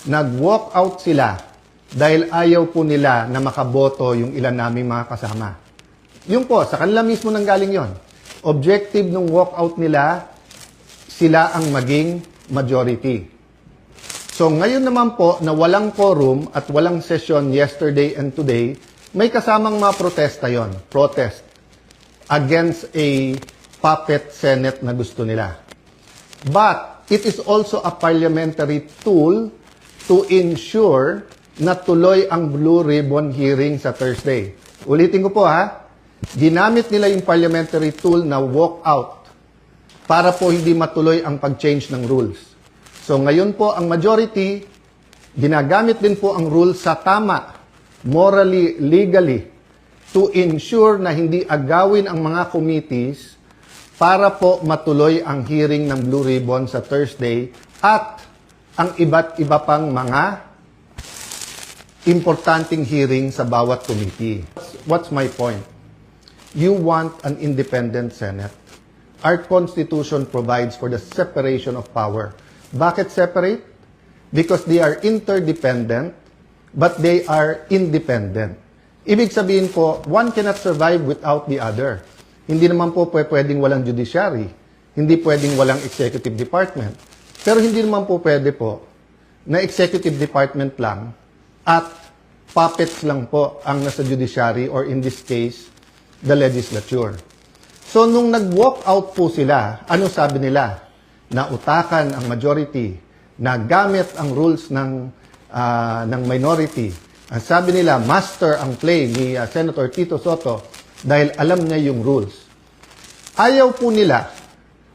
nag-walk out sila dahil ayaw po nila na makaboto yung ilan naming mga kasama. Yun po, sa kanila mismo nanggaling yon. Objective ng walkout nila, sila ang maging majority. So ngayon naman po na walang quorum at walang session yesterday and today, may kasamang mga protesta yon. Protest against a puppet Senate na gusto nila. But it is also a parliamentary tool to ensure na tuloy ang Blue Ribbon hearing sa Thursday. Ulitin ko po ha, ginamit nila yung parliamentary tool na walk out para po hindi matuloy ang pag-change ng rules. So ngayon po ang majority, ginagamit din po ang rules sa tama, morally, legally, to ensure na hindi agawin ang mga committees para po matuloy ang hearing ng Blue Ribbon sa Thursday at ang iba't iba pang mga importanteng hearing sa bawat committee. What's my point? You want an independent Senate. Our Constitution provides for the separation of power. Bakit separate? Because they are interdependent, but they are independent. Ibig sabihin po, one cannot survive without the other. Hindi naman po pwedeng walang judiciary. Hindi pwedeng walang executive department. Pero hindi naman po pwede po na executive department lang at puppets lang po ang nasa judiciary or in this case, the legislature. So nung nag-walk out po sila, ano sabi nila? Nautakan ang majority, na gamit ang rules ng minority. Ang sabi nila, master ang play ni Senator Tito Sotto dahil alam niya yung rules. Ayaw po nila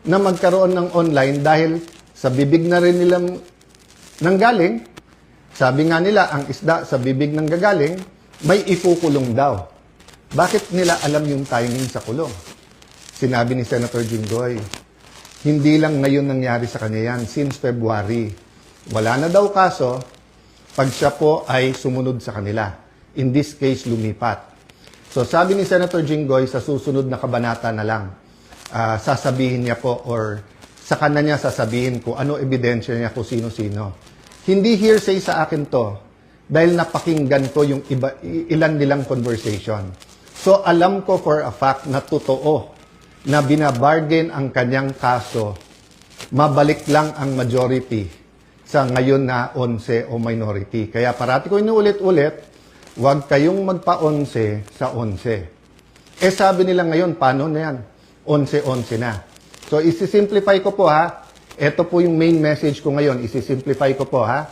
na magkaroon ng online dahil sa bibig na rin nilang nanggaling. Sabi nga nila, ang isda sa bibig ng gagaling, may ikukulong daw. Bakit nila alam yung timing sa kulong? Sinabi ni Senator Jinggoy, hindi lang ngayon nangyari sa kanya yan, since February. Wala na daw kaso, pag siya po ay sumunod sa kanila. In this case, lumipat. So sabi ni Senator Jinggoy, sa susunod na kabanata na lang, sasabihin niya po or sa kanya niya sasabihin ko ano ebidensya niya kung sino-sino. Hindi hearsay sa akin to dahil napakinggan ko yung ilan nilang conversation. So alam ko for a fact na totoo na binabargain ang kanyang kaso, mabalik lang ang majority sa ngayon na 11 o minority. Kaya parati ko inuulit-ulit, huwag kayong magpa-11 sa 11. Eh sabi nila ngayon, paano na yan? 11-11 na. So, isi-simplify ko po ha. Ito po yung main message ko ngayon. Isi-simplify ko po ha.